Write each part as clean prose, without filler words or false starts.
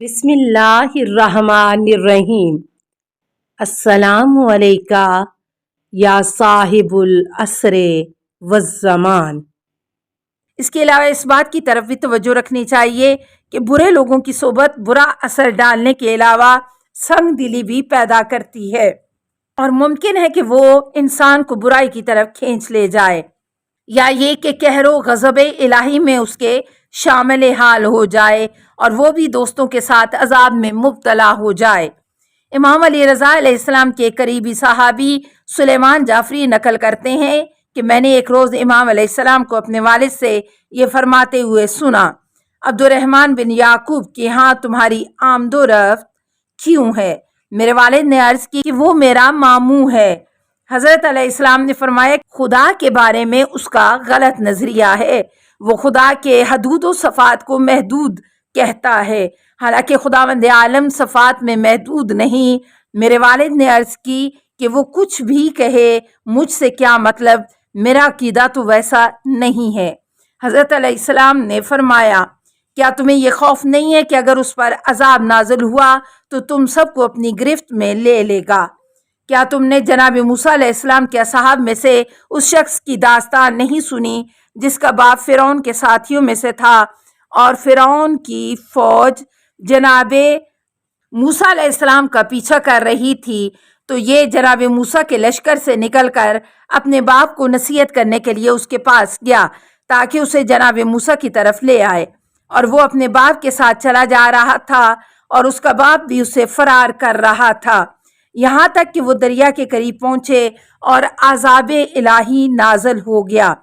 بسم اللہ الرحمن الرحیم۔ السلام علیکہ یا صاحب العصر والزمان۔ اس کے علاوہ اس بات کی طرف بھی توجہ رکھنی چاہیے کہ برے لوگوں کی صحبت برا اثر ڈالنے کے علاوہ سنگ دلی بھی پیدا کرتی ہے، اور ممکن ہے کہ وہ انسان کو برائی کی طرف کھینچ لے جائے، یا یہ کہ قہر و غضب الہی میں اس کے شامل حال ہو جائے اور وہ بھی دوستوں کے ساتھ عذاب میں مبتلا ہو جائے۔ امام علی رضا علیہ السلام کے قریبی صحابی سلیمان جعفری نقل کرتے ہیں کہ میں نے ایک روز امام علیہ السلام کو اپنے والد سے یہ فرماتے ہوئے سنا، عبد الرحمن بن یعقوب کے ہاں تمہاری آمد و رفت کیوں ہے؟ میرے والد نے عرض کی کہ وہ میرا ماموں ہے۔ حضرت علیہ السلام نے فرمایا خدا کے بارے میں اس کا غلط نظریہ ہے، وہ خدا کے حدود و صفات کو محدود کہتا ہے، حالانکہ خداوند عالم صفات میں محدود نہیں۔ میرے والد نے عرض کی کہ وہ کچھ بھی کہے، مجھ سے کیا مطلب، میرا عقیدہ تو ویسا نہیں ہے۔ حضرت علیہ السلام نے فرمایا کیا تمہیں یہ خوف نہیں ہے کہ اگر اس پر عذاب نازل ہوا تو تم سب کو اپنی گرفت میں لے لے گا؟ کیا تم نے جناب موسیٰ علیہ السلام کے اصحاب میں سے اس شخص کی داستان نہیں سنی جس کا باپ فرعون کے ساتھیوں میں سے تھا، اور فرعون کی فوج جناب موسیٰ علیہ السلام کا پیچھا کر رہی تھی، تو یہ جناب موسیٰ کے لشکر سے نکل کر اپنے باپ کو نصیحت کرنے کے لیے اس کے پاس گیا تاکہ اسے جناب موسیٰ کی طرف لے آئے، اور وہ اپنے باپ کے ساتھ چلا جا رہا تھا اور اس کا باپ بھی اسے فرار کر رہا تھا، یہاں تک کہ وہ دریا کے قریب پہنچے اور عذاب الہی نازل ہو گیا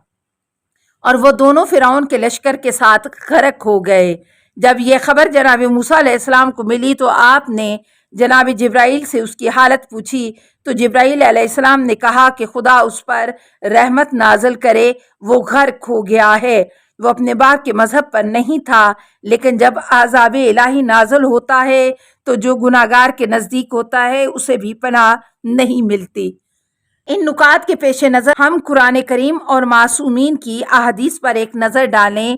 اور وہ دونوں فرعون کے لشکر کے ساتھ غرق ہو گئے۔ جب یہ خبر جناب موسیٰ علیہ السلام کو ملی تو آپ نے جناب جبرائیل سے اس کی حالت پوچھی، تو جبرائیل علیہ السلام نے کہا کہ خدا اس پر رحمت نازل کرے، وہ غرق ہو گیا ہے، وہ اپنے باپ کے مذہب پر نہیں تھا، لیکن جب عذاب الہی نازل ہوتا ہے تو جو گناہگار کے نزدیک ہوتا ہے اسے بھی پناہ نہیں ملتی۔ ان نکات کے پیش نظر ہم قرآن کریم اور معصومین کی احادیث پر ایک نظر ڈالیں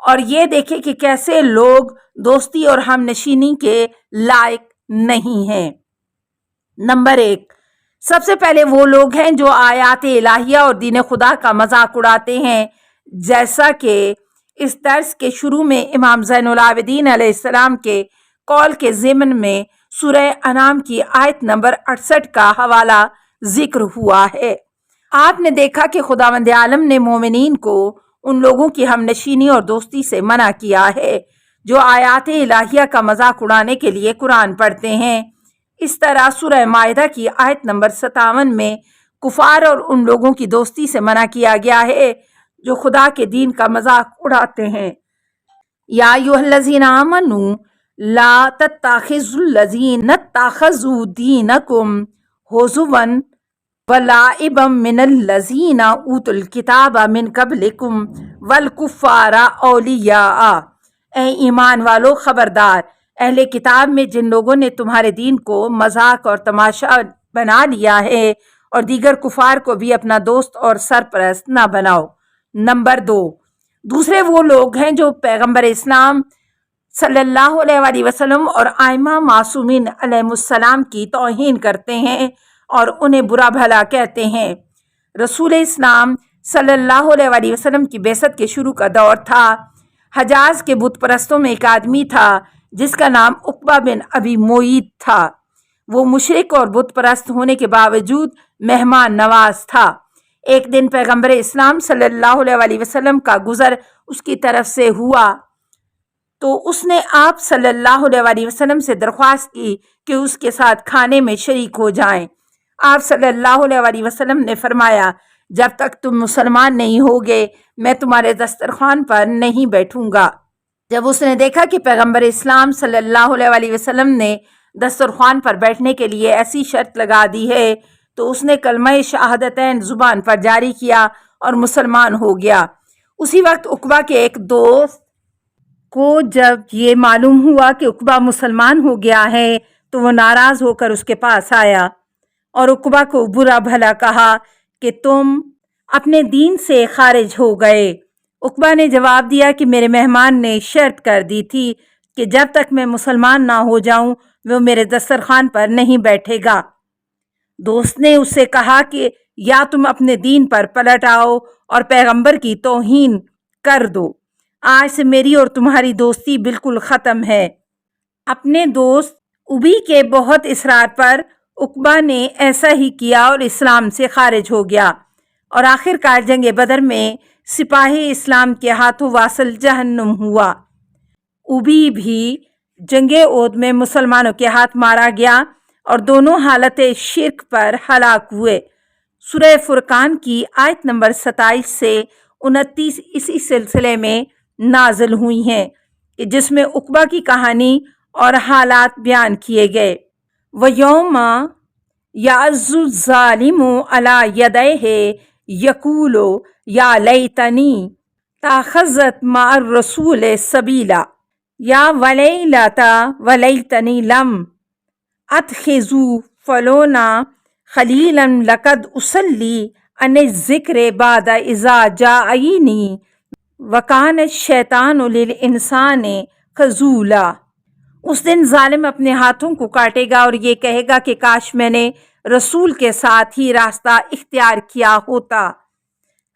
اور یہ دیکھیں کہ کیسے لوگ دوستی اور ہم نشینی کے لائق نہیں ہیں۔ نمبر 1، سب سے پہلے وہ لوگ ہیں جو آیات الہیہ اور دین خدا کا مذاق اڑاتے ہیں، جیسا کہ اس درس کے شروع میں امام زین العابدین علیہ السلام کے قول کے ضمن میں سورہ انعام کی آیت نمبر 68 کا حوالہ ذکر ہوا ہے۔ آپ نے دیکھا کہ خداوند عالم نے مومنین کو ان لوگوں کی ہم نشینی اور دوستی سے منع کیا ہے جو آیات الہیہ کا مذاق اڑانے کے لیے قرآن پڑھتے ہیں۔ اس طرح سورہ مائدہ کی آیت نمبر 57 میں کفار اور ان لوگوں کی دوستی سے منع کیا گیا ہے جو خدا کے دین کا مذاق اڑاتے ہیں۔ یا ایھا الذین آمنوا لا تتخذوا الذین اتخذوا دینکم ہزوا ولعبا من الذین اوتوا الکتاب من قبلکم والکفار اولیاء۔ اے ایمان والو، خبردار، اہل کتاب میں جن لوگوں نے تمہارے دین کو مذاق اور تماشا بنا لیا ہے اور دیگر کفار کو بھی اپنا دوست اور سرپرست نہ بناؤ۔ نمبر 2، دوسرے وہ لوگ ہیں جو پیغمبر اسلام صلی اللہ علیہ وآلہ وسلم اور ائمہ معصومین علیہ السلام کی توہین کرتے ہیں اور انہیں برا بھلا کہتے ہیں۔ رسول اسلام صلی اللہ علیہ وآلہ وسلم کی بعثت کے شروع کا دور تھا۔ حجاز کے بت پرستوں میں ایک آدمی تھا جس کا نام عقبہ بن ابی معیط تھا۔ وہ مشرک اور بت پرست ہونے کے باوجود مہمان نواز تھا۔ ایک دن پیغمبر اسلام صلی اللہ علیہ وآلہ وسلم کا گزر اس کی طرف سے ہوا تو اس نے آپ صلی اللہ علیہ وآلہ وسلم سے درخواست کی کہ اس کے ساتھ کھانے میں شریک ہو جائیں۔ آپ صلی اللہ علیہ وآلہ وسلم نے فرمایا جب تک تم مسلمان نہیں ہوگے میں تمہارے دسترخوان پر نہیں بیٹھوں گا۔ جب اس نے دیکھا کہ پیغمبر اسلام صلی اللہ علیہ وآلہ وسلم نے دسترخوان پر بیٹھنے کے لیے ایسی شرط لگا دی ہے تو اس نے کلمہ شہادتین زبان پر جاری کیا اور مسلمان ہو گیا۔ اسی وقت عقبہ کے ایک دوست کو جب یہ معلوم ہوا کہ عقبہ مسلمان ہو گیا ہے تو وہ ناراض ہو کر اس کے پاس آیا اور عقبہ کو برا بھلا کہا کہ تم اپنے دین سے خارج ہو گئے۔ عقبہ نے جواب دیا کہ میرے مہمان نے شرط کر دی تھی کہ جب تک میں مسلمان نہ ہو جاؤں وہ میرے دسترخوان پر نہیں بیٹھے گا۔ دوست نے اس سے کہا کہ یا تم اپنے دین پر پلٹ آؤ اور پیغمبر کی توہین کر دو، آج سے میری اور تمہاری دوستی بالکل ختم ہے۔ اپنے دوست ابی کے بہت اصرار پر عقبہ نے ایسا ہی کیا اور اسلام سے خارج ہو گیا، اور آخر کار جنگ بدر میں سپاہی اسلام کے ہاتھوں واصل جہنم ہوا۔ ابی بھی جنگ احد میں مسلمانوں کے ہاتھ مارا گیا اور دونوں حالت شرک پر ہلاک ہوئے۔ سورہ فرقان کی آیت نمبر 27 سے 29 اسی سلسلے میں نازل ہوئی ہیں کہ جس میں عقبہ کی کہانی اور حالات بیان کیے گئے۔ وَيَوْمَ يَعَضُّ الظَّالِمُ عَلَى يَدَيْهِ يَقُولُ يَا لَيْتَنِي اتَّخَذْتُ مَعَ الرَّسُولِ سَبِيلًا یا وَلَيْتَنِي لَمْ أَتَّخِذْ فُلَانًا خَلِيلًا لَقَدْ أُضِلَّنِي عَنِ الذِّكْرِ بَعْدَ إِذْ جَاءَنِي وَكَانَ الشَّيْطَانُ لِلْإِنسَانِ خَذُولًا۔ اس دن ظالم اپنے ہاتھوں کو کاٹے گا اور یہ کہے گا کہ کاش میں نے رسول کے ساتھ ہی راستہ اختیار کیا ہوتا۔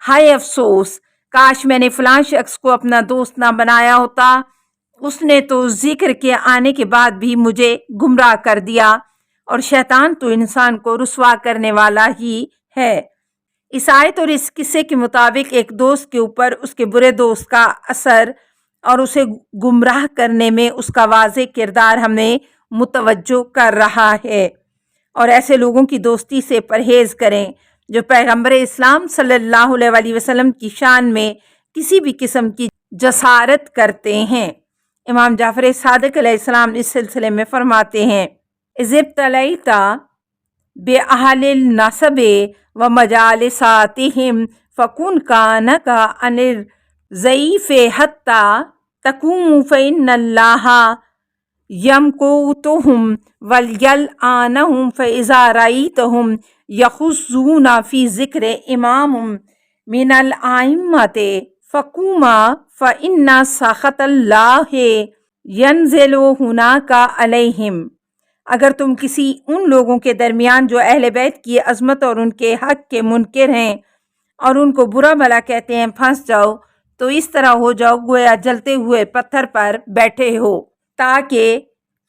ہائے افسوس، کاش میں نے فلاں شخص کو اپنا دوست نہ بنایا ہوتا، اس نے تو ذکر کے آنے کے بعد بھی مجھے گمراہ کر دیا، اور شیطان تو انسان کو رسوا کرنے والا ہی ہے۔ اس آیت اور اس قصے کے مطابق ایک دوست کے اوپر اس کے برے دوست کا اثر اور اسے گمراہ کرنے میں اس کا واضح کردار ہمیں متوجہ کر رہا ہے، اور ایسے لوگوں کی دوستی سے پرہیز کریں جو پیغمبر اسلام صلی اللہ علیہ وسلم کی شان میں کسی بھی قسم کی جسارت کرتے ہیں۔ امام جعفر صادق علیہ السلام اس سلسلے میں فرماتے ہیں: اذ ابتلیت بأہل النسب ومجالساتہم فکن کانک عن الضعیف حتی تقوم فإن اللہ یمقتہم ویلعنہم فإذا رأیتہم یخوضون فی ذکر امام من الأئمۃ فقم فإن سخط اللہ ینزل ہناک علیہم۔ اگر تم کسی ان لوگوں کے درمیان جو اہل بیت کی عظمت اور ان کے حق کے منکر ہیں اور ان کو برا بھلا کہتے ہیں پھنس جاؤ تو اس طرح ہو جاؤ گویا جلتے ہوئے پتھر پر بیٹھے ہو، تاکہ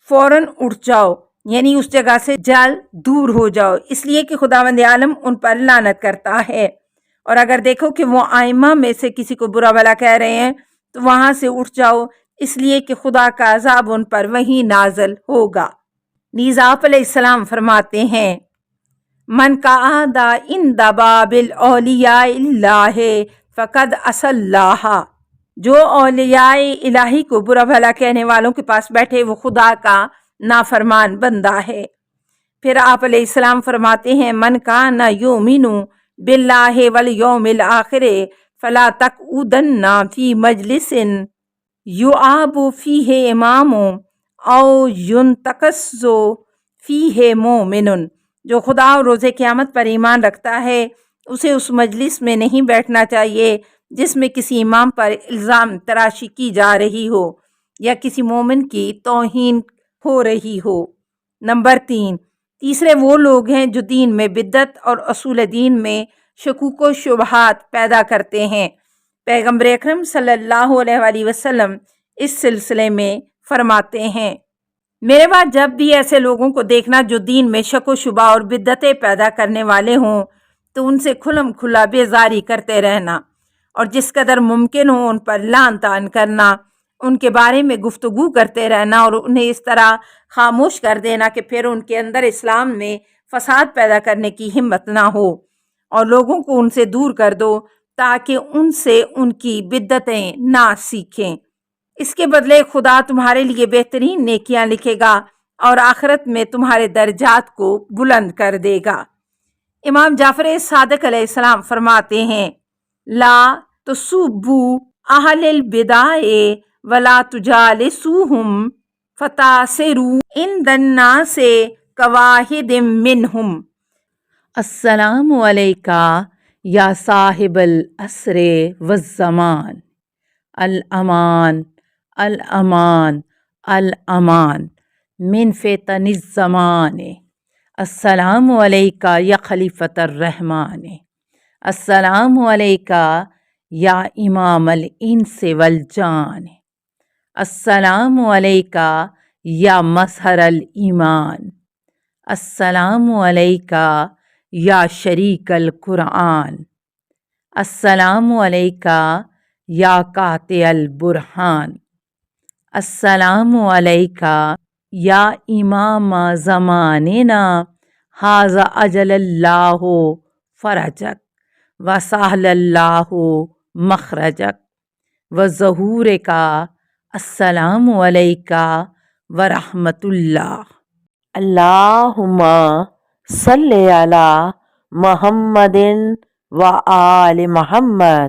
فوراً اٹھ جاؤ، یعنی اس جگہ سے جل دور ہو جاؤ، اس لیے کہ خداوند عالم ان پر لعنت کرتا ہے۔ اور اگر دیکھو کہ وہ ائمہ میں سے کسی کو برا بھلا کہہ رہے ہیں تو وہاں سے اٹھ جاؤ، اس لیے کہ خدا کا عذاب ان پر وہیں نازل ہوگا۔ نیز آپ علیہ السلام فرماتے ہیں: من قعد عند باب اولیاء اللہ فقد عصی اللہ۔ جو اولیاء الہی کو برا بھلا کہنے والوں کے پاس بیٹھے وہ خدا کا نافرمان بندہ ہے۔ پھر آپ علیہ السلام فرماتے ہیں: من کان یؤمن باللہ والیوم الآخر فلا تقعدن فی مجلس یعاب فیہ امام او ینتقص فیہ مومن۔ جو خدا اور روز قیامت پر ایمان رکھتا ہے اسے اس مجلس میں نہیں بیٹھنا چاہیے جس میں کسی امام پر الزام تراشی کی جا رہی ہو یا کسی مومن کی توہین ہو رہی ہو۔ نمبر 3، تیسرے وہ لوگ ہیں جو دین میں بدعت اور اصول دین میں شکوک و شبہات پیدا کرتے ہیں۔ پیغمبر اکرم صلی اللہ علیہ وسلم اس سلسلے میں فرماتے ہیں: میرے بعد جب بھی ایسے لوگوں کو دیکھنا جو دین میں شک و شبہ اور بدعتیں پیدا کرنے والے ہوں تو ان سے کھلم کھلا بیزاری کرتے رہنا، اور جس قدر ممکن ہو ان پر لعن طعن کرنا، ان کے بارے میں گفتگو کرتے رہنا اور انہیں اس طرح خاموش کر دینا کہ پھر ان کے اندر اسلام میں فساد پیدا کرنے کی ہمت نہ ہو، اور لوگوں کو ان سے دور کر دو تاکہ ان سے ان کی بدعتیں نہ سیکھیں۔ اس کے بدلے خدا تمہارے لیے بہترین نیکیاں لکھے گا اور آخرت میں تمہارے درجات کو بلند کر دے گا۔ امام جعفر صادق علیہ السلام فرماتے ہیں: لا تسبوا اہل البدع ولا تجالسوہم فتعصروا عند الناس کواحد منہم۔ السلام علیکہ یا صاحب العصر والزمان، الامان الامان الأمان من فتن الزمان السلام علیکہ یا خلیفۃ الرحمن السلام علیکہ یا امام الانس والجان السلام علیکہ یا مظہر الایمان السلام علیکہ یا شریک القرآن السلام علیکہ یا قاطع البرہان السلام علیکہ یا امام زماننا ھذا اجل اللہ فرجک وسہل اللہ مخرجک وظہور کا السلام علیکہ ورحمۃ اللہ اللہم صلی علی محمد و آل محمد